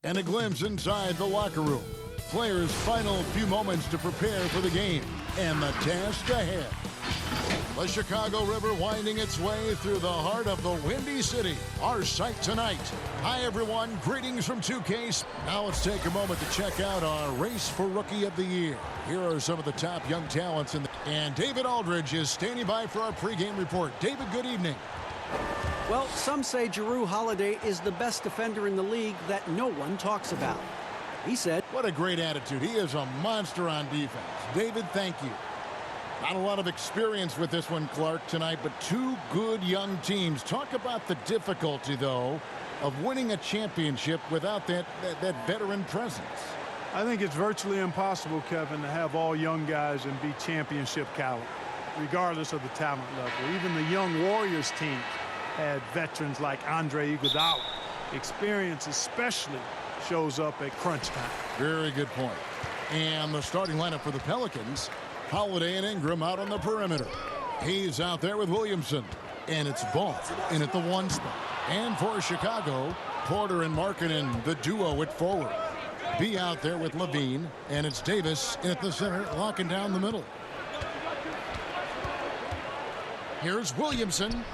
And a glimpse inside the locker room. Players' final few moments to prepare for the game and the task ahead. The Chicago River winding its way through the heart of the Windy City. Our sight tonight. Hi, everyone. Greetings from 2K. Now let's take a moment to check out our race for Rookie of the Year. Here are some of the top young talents. And David Aldridge is standing by for our pregame report. David, good evening. Well, some say Jrue Holiday is the best defender in the league that no one talks about. He said, "What a great attitude. He is a monster on defense." David, thank you. Not a lot of experience with this one, Clark, tonight, but two good young teams. Talk about the difficulty, though, of winning a championship without that veteran presence. I think it's virtually impossible, Kevin, to have all young guys and be championship caliber, regardless of the talent level. Even the young Warriors team had veterans like Andre Iguodala. Experience especially shows up at crunch time. Very good point. And the starting lineup for the Pelicans, Holiday and Ingram out on the perimeter. He's out there with Williamson. And it's Ball in at the 1 spot. And for Chicago, Porter and Markkanen, the duo at forward. B out there with Levine. And it's Davis in at the center, locking down the middle. Here's Williamson.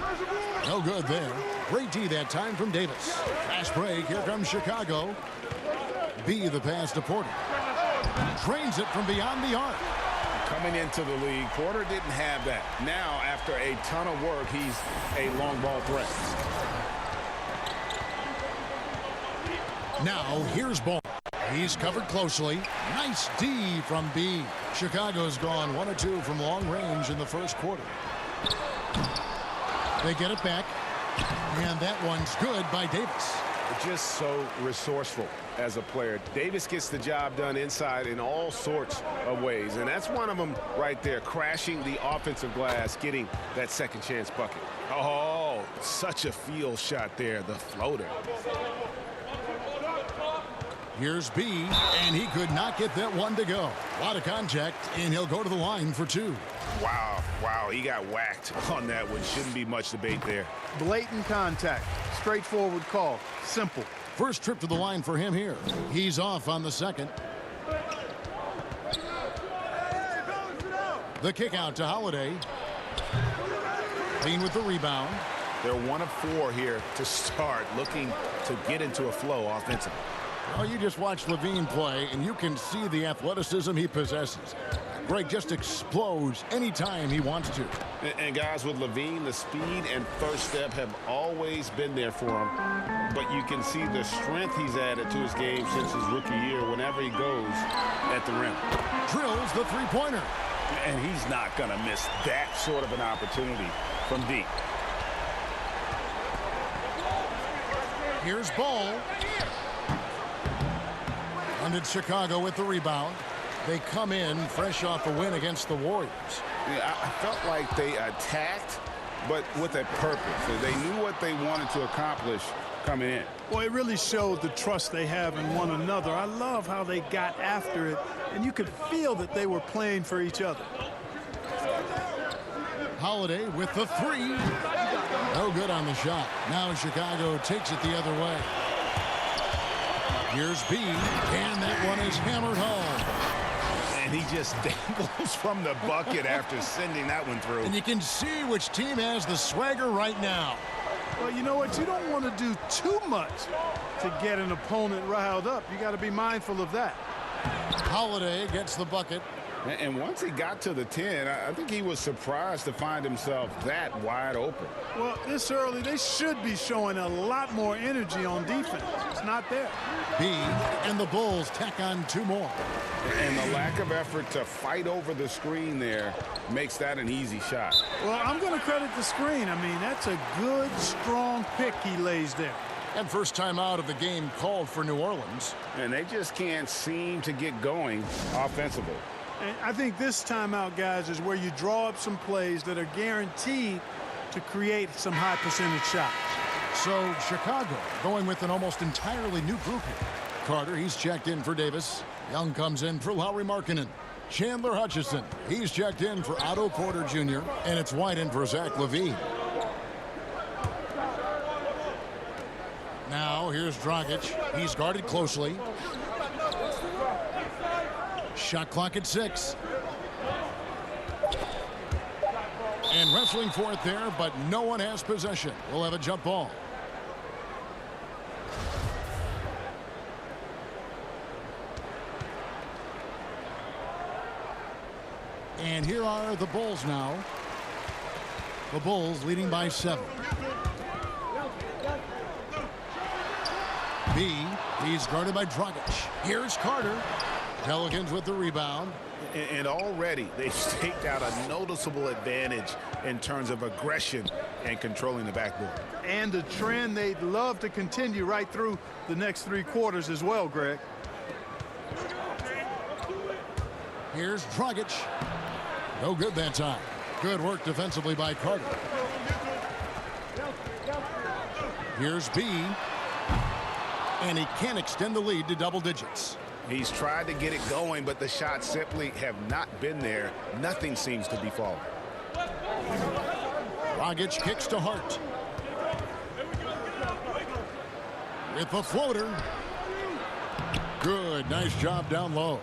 No good there. Great D that time from Davis. Fast break. Here comes Chicago. B the pass to Porter. Drains it from beyond the arc. Coming into the league, Porter didn't have that. Now, after a ton of work, he's a long ball threat. Now, here's Ball. He's covered closely. Nice D from B. Chicago's gone 1 of 2 from long range in the first quarter. They get it back. And that one's good by Davis. Just so resourceful as a player. Davis gets the job done inside in all sorts of ways. And that's one of them right there, crashing the offensive glass, getting that second chance bucket. Oh, such a field shot there, the floater. Here's B, and he could not get that one to go. A lot of contact, and he'll go to the line for 2. Wow, he got whacked on that one. Shouldn't be much debate there. Blatant contact. Straightforward call. Simple. First trip to the line for him here. He's off on the second. The kick out to Holiday. Clean with the rebound. They're 1 of 4 here to start, looking to get into a flow offensively. Well, you just watch Levine play, and you can see the athleticism he possesses. Greg just explodes anytime he wants to. And guys, with Levine, the speed and first step have always been there for him. But you can see the strength he's added to his game since his rookie year whenever he goes at the rim. Drills the three-pointer. And he's not going to miss that sort of an opportunity from deep. Here's Ball. And it's Chicago with the rebound. They come in fresh off a win against the Warriors. Yeah, I felt like they attacked, but with a purpose. They knew what they wanted to accomplish coming in. Well, it really showed the trust they have in one another. I love how they got after it, and you could feel that they were playing for each other. Holiday with the 3. No good on the shot. Now Chicago takes it the other way. Here's B, and that one is hammered home. And he just dangles from the bucket after sending that one through. And you can see which team has the swagger right now. Well, you know what? You don't want to do too much to get an opponent riled up. You got to be mindful of that. Holiday gets the bucket. And once he got to the 10, I think he was surprised to find himself that wide open. Well, this early, they should be showing a lot more energy on defense. It's not there. B and the Bulls tack on 2 more. And the lack of effort to fight over the screen there makes that an easy shot. Well, I'm going to credit the screen. I mean, that's a good, strong pick he lays there. And first time out of the game called for New Orleans. And they just can't seem to get going offensively. And I think this timeout, guys, is where you draw up some plays that are guaranteed to create some high percentage shots. So Chicago going with an almost entirely new group here. Carter, he's checked in for Davis. Young comes in for Lauri Markkanen. Chandler Hutchison, he's checked in for Otto Porter Jr. And it's White in for Zach LaVine. Now here's Dragic. He's guarded closely. Shot clock at 6. And wrestling for it there, but no one has possession. We'll have a jump ball. And here are the Bulls now. The Bulls leading by 7. B, he's guarded by Dragic. Here's Carter. Pelicans with the rebound. And already they've staked out a noticeable advantage in terms of aggression and controlling the backboard. And a trend they'd love to continue right through the next 3 quarters as well, Greg. Here's Dragic. No good that time. Good work defensively by Carter. Here's B. And he can't extend the lead to double digits. He's tried to get it going, but the shots simply have not been there. Nothing seems to be falling. Dragic kicks to Hart. With the floater. Good. Nice job down low.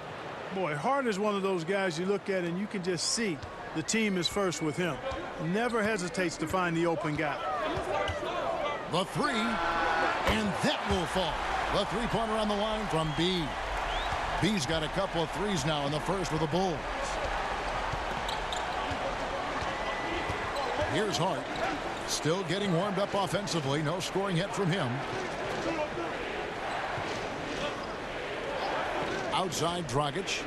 Boy, Hart is one of those guys you look at and you can just see the team is first with him. Never hesitates to find the open guy. The 3. And that will fall. The three-pointer on the line from B. B's got a couple of threes now in the first with the Bulls. Here's Hart. Still getting warmed up offensively. No scoring yet from him. Outside Dragic.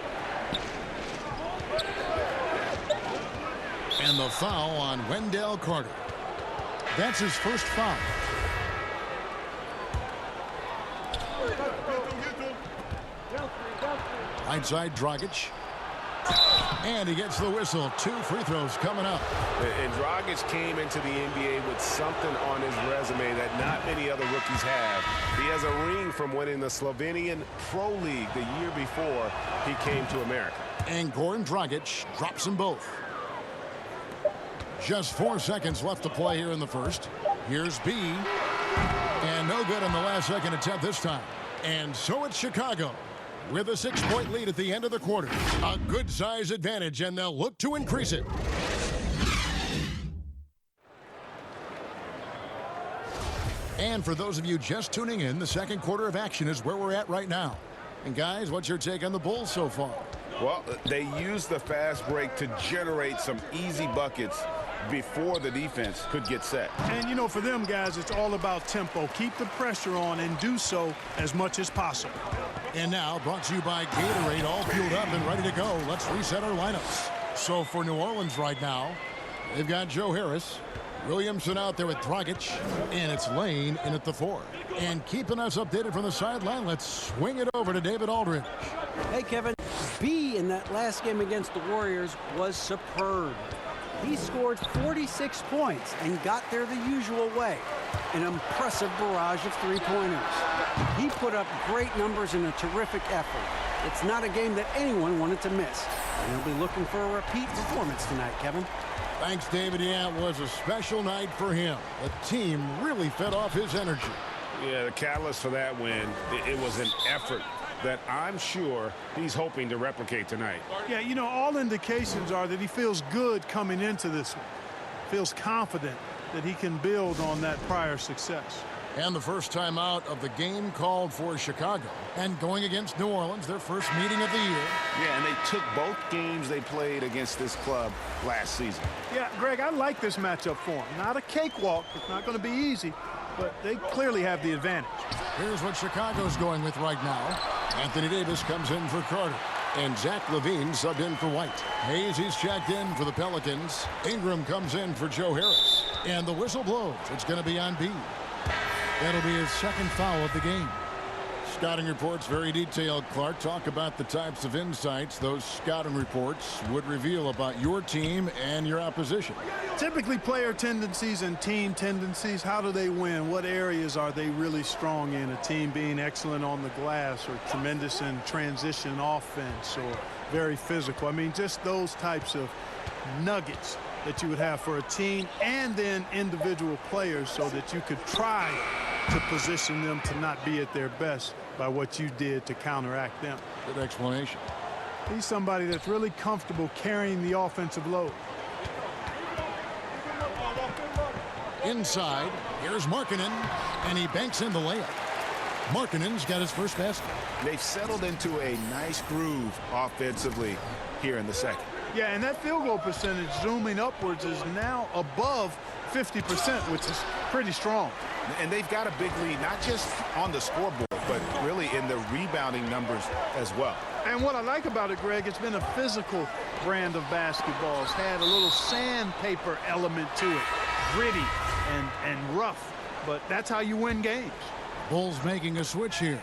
And the foul on Wendell Carter. That's his first foul. Right side Dragic. And he gets the whistle. 2 free throws coming up. And Dragic came into the NBA with something on his resume that not many other rookies have. He has a ring from winning the Slovenian Pro League the year before he came to America. And Goran Dragic drops them both. Just 4 seconds left to play here in the first. Here's B. And no good on the last second attempt this time. And so it's Chicago with a 6-point lead at the end of the quarter. A good size advantage, and they'll look to increase it. And for those of you just tuning in, the second quarter of action is where we're at right now. And guys, what's your take on the Bulls so far? Well, they used the fast break to generate some easy buckets before the defense could get set. And, you know, for them guys, it's all about tempo. Keep the pressure on and do so as much as possible. And now, brought to you by Gatorade, all fueled up and ready to go. Let's reset our lineups. So for New Orleans right now, they've got Joe Harris, Williamson out there with Dragic, and it's Lane in at the 4. And keeping us updated from the sideline, let's swing it over to David Aldridge. Hey, Kevin. B in that last game against the Warriors was superb. He scored 46 points and got there the usual way. An impressive barrage of three-pointers. He put up great numbers in a terrific effort. It's not a game that anyone wanted to miss. And he'll be looking for a repeat performance tonight, Kevin. Thanks, David. Yeah, it was a special night for him. The team really fed off his energy. Yeah, the catalyst for that win, it was an effort that I'm sure he's hoping to replicate tonight. Yeah, you know, all indications are that he feels good coming into this one. Feels confident that he can build on that prior success. And the first time out of the game called for Chicago. And going against New Orleans, their first meeting of the year. Yeah, and they took both games they played against this club last season. Yeah, Greg, I like this matchup for him. Not a cakewalk. It's not going to be easy, but they clearly have the advantage. Here's what Chicago's going with right now. Anthony Davis comes in for Carter. And Zach LaVine subbed in for White. Hayes, he's checked in for the Pelicans. Ingram comes in for Joe Harris. And the whistle blows. It's going to be on B. That'll be his second foul of the game. Scouting reports very detailed, Clark. Talk about the types of insights those scouting reports would reveal about your team and your opposition. Typically player tendencies and team tendencies. How do they win? What areas are they really strong in? A team being excellent on the glass or tremendous in transition offense or very physical. I mean, just those types of nuggets that you would have for a team and then individual players so that you could try to position them to not be at their best by what you did to counteract them. Good explanation. He's somebody that's really comfortable carrying the offensive load. Inside, here's Markkanen, and he banks in the layup. Markkanen's got his first basket. They've settled into a nice groove offensively here in the second. Yeah, and that field goal percentage zooming upwards is now above 50%, which is pretty strong. And they've got a big lead, not just on the scoreboard, but really in the rebounding numbers as well. And what I like about it, Greg, it's been a physical brand of basketball. It's had a little sandpaper element to it, gritty and rough, but that's how you win games. Bulls making a switch here.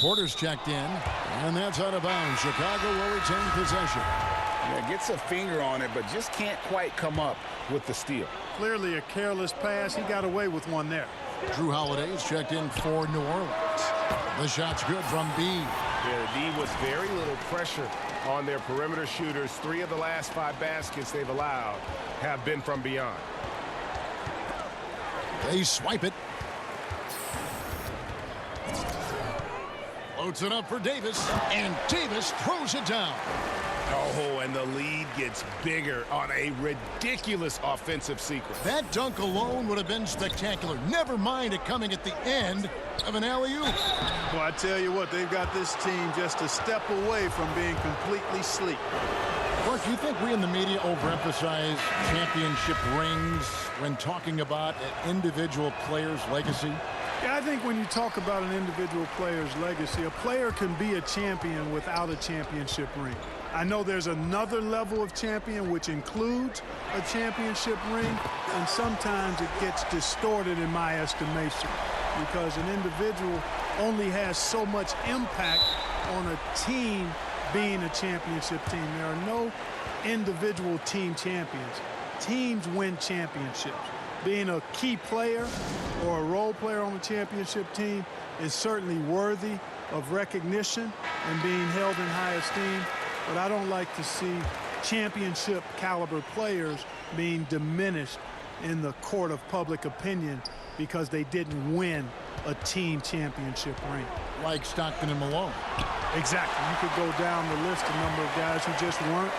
Porter's checked in, and that's out of bounds. Chicago will retain possession. Yeah, gets a finger on it, but just can't quite come up with the steal. Clearly a careless pass. He got away with one there. Drew Holiday's checked in for New Orleans. The shot's good from B. Yeah, the D was very little pressure on their perimeter shooters. 3 of the last 5 baskets they've allowed have been from beyond. They swipe it. Floats it up for Davis, and Davis throws it down. Oh, and the lead gets bigger on a ridiculous offensive sequence. That dunk alone would have been spectacular. Never mind it coming at the end of an alley-oop. Well, I tell you what, they've got this team just a step away from being completely sleep. Mark, do you think we in the media overemphasize championship rings when talking about an individual player's legacy? Yeah, I think when you talk about an individual player's legacy, a player can be a champion without a championship ring. I know there's another level of champion which includes a championship ring, and sometimes it gets distorted in my estimation because an individual only has so much impact on a team being a championship team. There are no individual team champions. Teams win championships. Being a key player or a role player on a championship team is certainly worthy of recognition and being held in high esteem, but I don't like to see championship caliber players being diminished in the court of public opinion because they didn't win a team championship ring. Like Stockton and Malone. Exactly. You could go down the list, a number of guys who just weren't,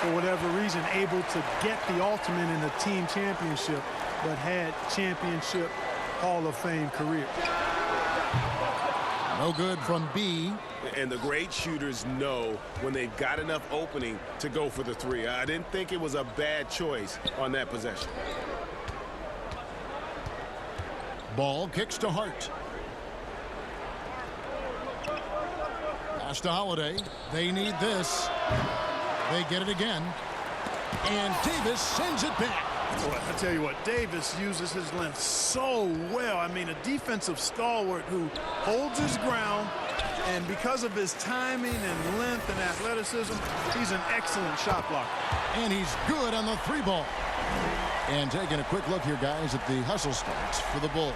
for whatever reason, able to get the ultimate in a team championship, but had championship Hall of Fame career. No good from B. And the great shooters know when they've got enough opening to go for the 3. I didn't think it was a bad choice on that possession. Ball kicks to Hart. Pass to Holiday. They need this. They get it again. And Davis sends it back. Well, I tell you what, Davis uses his length so well. I mean, a defensive stalwart who holds his ground, and because of his timing and length and athleticism, he's an excellent shot blocker. And he's good on the 3-ball. And taking a quick look here, guys, at the hustle starts for the Bulls.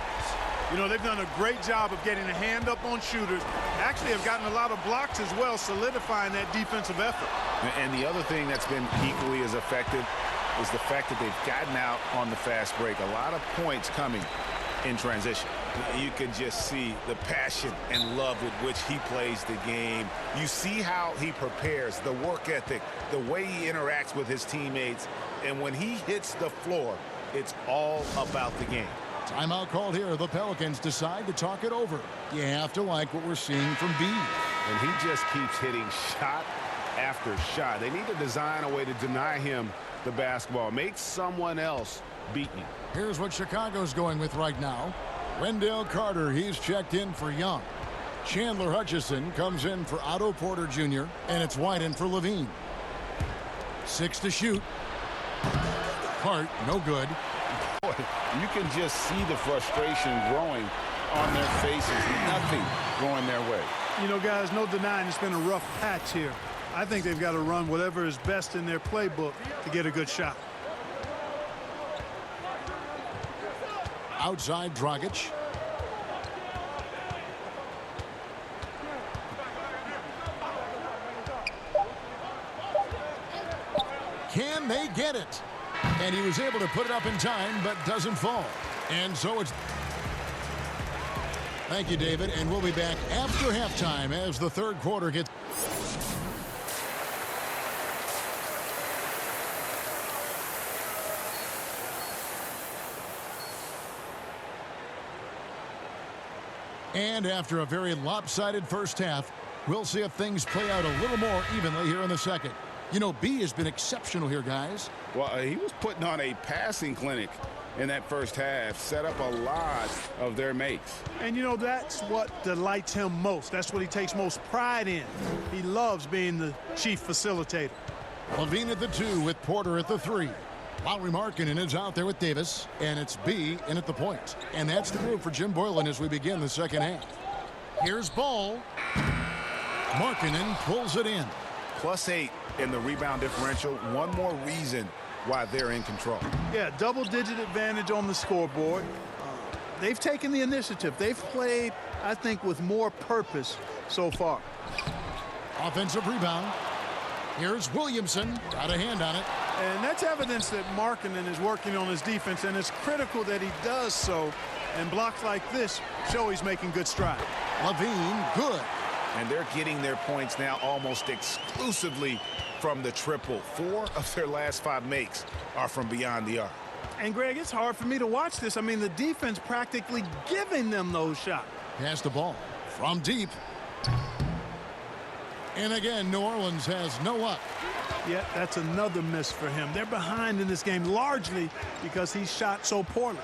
You know, they've done a great job of getting a hand up on shooters. Actually have gotten a lot of blocks as well, solidifying that defensive effort. And the other thing that's been equally as effective is the fact that they've gotten out on the fast break. A lot of points coming in transition. You can just see the passion and love with which he plays the game. You see how he prepares, the work ethic, the way he interacts with his teammates. And when he hits the floor, it's all about the game. Timeout called here. The Pelicans decide to talk it over. You have to like what we're seeing from B. And he just keeps hitting shot after shot. They need to design a way to deny him the basketball. Make someone else beat you. Here's what Chicago's going with right now. Wendell Carter, he's checked in for Young. Chandler Hutchison comes in for Otto Porter Jr. And it's Wyden for Levine. 6 to shoot. Hart, no good. Boy, you can just see the frustration growing on their faces. Nothing going their way. You know, guys, no denying it's been a rough patch here. I think they've got to run whatever is best in their playbook to get a good shot. Outside Dragic. Can they get it? And he was able to put it up in time, but doesn't fall. And so it's Thank you, David, and we'll be back after halftime as the third quarter gets... And after a very lopsided first half, we'll see if things play out a little more evenly here in the second. You know, B has been exceptional here, guys. Well, he was putting on a passing clinic in that first half, set up a lot of their makes. And, you know, that's what delights him most. That's what he takes most pride in. He loves being the chief facilitator. Levine at the 2 with Porter at the 3. Lauri Markkanen is out there with Davis, and it's B in at the point. And that's the move for Jim Boylan as we begin the second half. Here's Ball. Markkanen pulls it in. +8 in the rebound differential. One more reason why they're in control. Yeah, double-digit advantage on the scoreboard. They've taken the initiative. They've played, I think, with more purpose so far. Offensive rebound. Here's Williamson. Got a hand on it. And that's evidence that Markkanen is working on his defense, and it's critical that he does so. And blocks like this show he's making good strides. Levine, good. And they're getting their points now almost exclusively from the triple. 4 of their last 5 makes are from beyond the arc. And, Greg, it's hard for me to watch this. I mean, the defense practically giving them those shots. Pass the ball from deep. And again, New Orleans has no up. Yeah, that's another miss for him. They're behind in this game largely because he shot so poorly.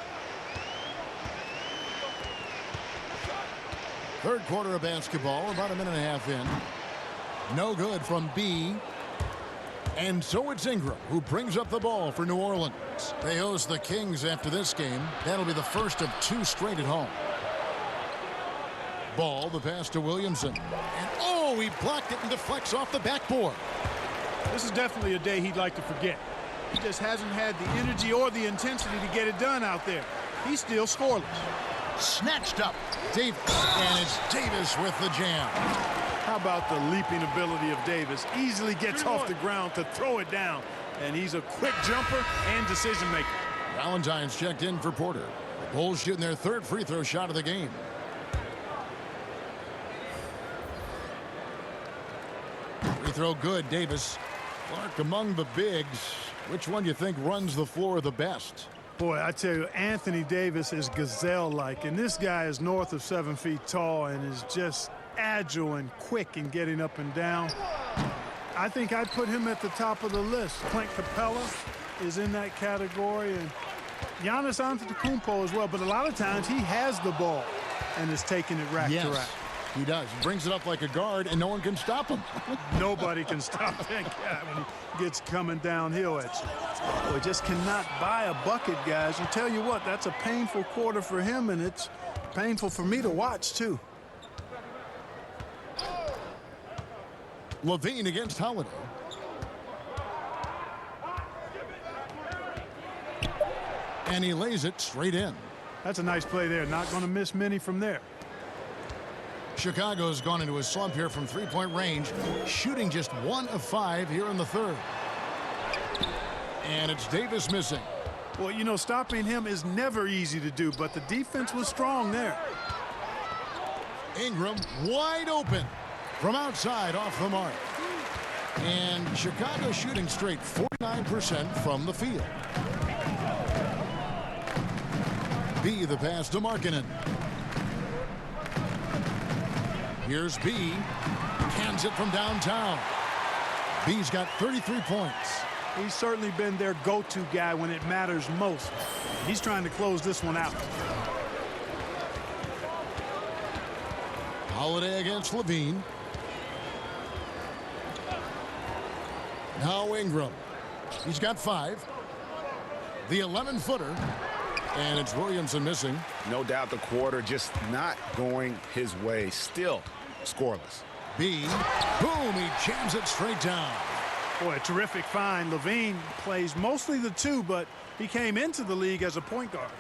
Third quarter of basketball, about a minute and a half in. No good from B. And so it's Ingram who brings up the ball for New Orleans. They host the Kings after this game. That'll be the first of 2 straight at home. Ball, the pass to Williamson. And oh, he blocked it and deflects off the backboard. This is definitely a day he'd like to forget. He just hasn't had the energy or the intensity to get it done out there. He's still scoreless. Snatched up. Davis. And it's Davis with the jam. How about the leaping ability of Davis? Easily gets off the ground to throw it down. And he's a quick jumper and decision maker. Valentine's checked in for Porter. The Bulls shooting their 3rd free throw shot of the game. Free throw good, Davis. Clark among the bigs. Which one do you think runs the floor the best? Boy, I tell you, Anthony Davis is gazelle-like, and this guy is north of 7 feet tall and is just agile and quick in getting up and down. I think I'd put him at the top of the list. Clint Capella is in that category, and Giannis Antetokounmpo as well, but a lot of times he has the ball and is taking it rack to rack. He does. He brings it up like a guard, and no one can stop him. Nobody can stop that guy when he gets coming downhill at you. Boy, just cannot buy a bucket, guys. And tell you what, that's a painful quarter for him, and it's painful for me to watch, too. Levine against Holiday. And he lays it straight in. That's a nice play there. Not going to miss many from there. Chicago's gone into a slump here from 3-point range, shooting just 1 of 5 here in the 3rd. And it's Davis missing. Well, you know, stopping him is never easy to do, but the defense was strong there. Ingram wide open from outside off the mark. And Chicago shooting straight 49% from the field. B, the pass to Markkanen. Here's B. Cans it from downtown. B's got 33 points. He's certainly been their go-to guy when it matters most. He's trying to close this one out. Holiday against Levine. Now Ingram. He's got 5. The 11-footer. And it's Williamson missing. No doubt the quarter just not going his way. Still scoreless. B. Boom. He jams it straight down. Boy, a terrific find. Levine plays mostly the 2, but he came into the league as a point guard.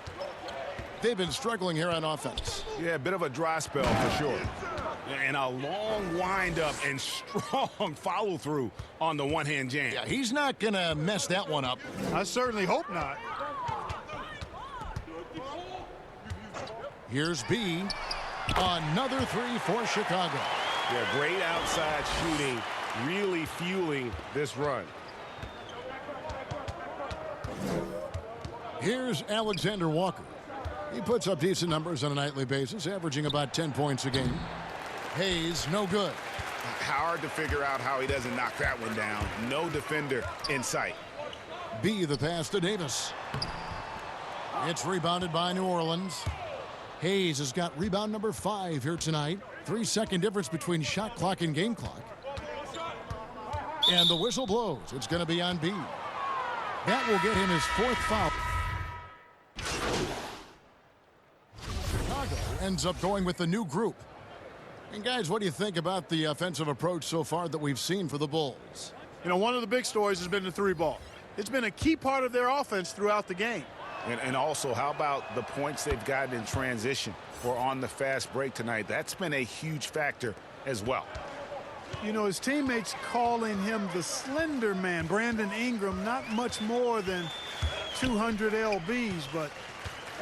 They've been struggling here on offense. Yeah, a bit of a dry spell for sure. And a long windup and strong follow-through on the one-hand jam. Yeah, he's not going to mess that one up. I certainly hope not. Here's B. Another three for Chicago. Yeah, great outside shooting, really fueling this run. Here's Alexander Walker. He puts up decent numbers on a nightly basis, averaging about 10 points a game. Hayes, no good. Hard to figure out how he doesn't knock that one down. No defender in sight. B, the pass to Davis. It's rebounded by New Orleans. Hayes has got rebound number 5 here tonight. 3-second difference between shot clock and game clock. And the whistle blows. It's going to be on B. That will get him his 4th foul. Chicago ends up going with the new group. And guys, what do you think about the offensive approach so far that we've seen for the Bulls? You know, one of the big stories has been the three ball. It's been a key part of their offense throughout the game. And also, how about the points they've gotten in transition or on the fast break tonight? That's been a huge factor as well. You know, his teammates calling him the slender man. Brandon Ingram, not much more than 200 lbs, but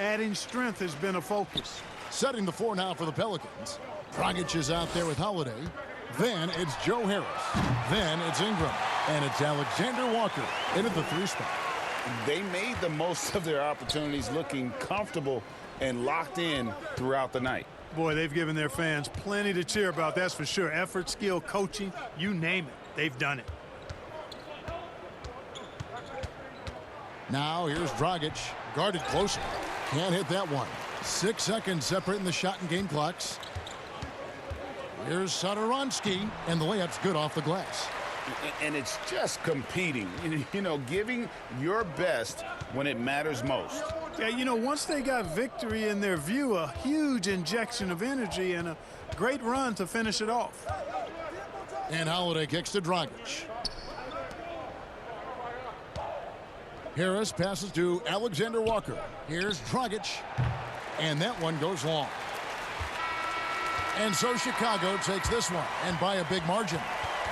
adding strength has been a focus. Setting the floor now for the Pelicans. Dragic is out there with Holiday. Then it's Joe Harris. Then it's Ingram. And it's Alexander Walker into the 3 spot. They made the most of their opportunities, looking comfortable and locked in throughout the night. Boy, they've given their fans plenty to cheer about, that's for sure. Effort, skill, coaching, you name it. They've done it. Now here's Dragic, guarded closer. Can't hit that one. 6 seconds separating the shot and game clocks. Here's Satoransky, and the layup's good off the glass. And it's just competing, you know, giving your best when it matters most. Yeah, you know, once they got victory in their view, a huge injection of energy and a great run to finish it off. And Holiday kicks to Dragic. Harris passes to Alexander Walker. Here's Dragic. And that one goes long. And so Chicago takes this one, and by a big margin.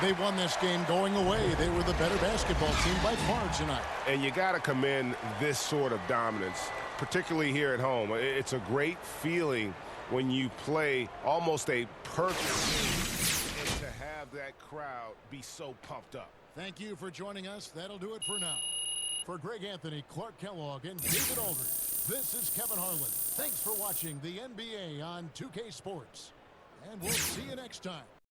They won this game going away. They were the better basketball team by far tonight. And you got to commend this sort of dominance, particularly here at home. It's a great feeling when you play almost a perfect game and to have that crowd be so pumped up. Thank you for joining us. That'll do it for now. For Greg Anthony, Clark Kellogg, and David Aldridge, this is Kevin Harlan. Thanks for watching the NBA on 2K Sports. And we'll see you next time.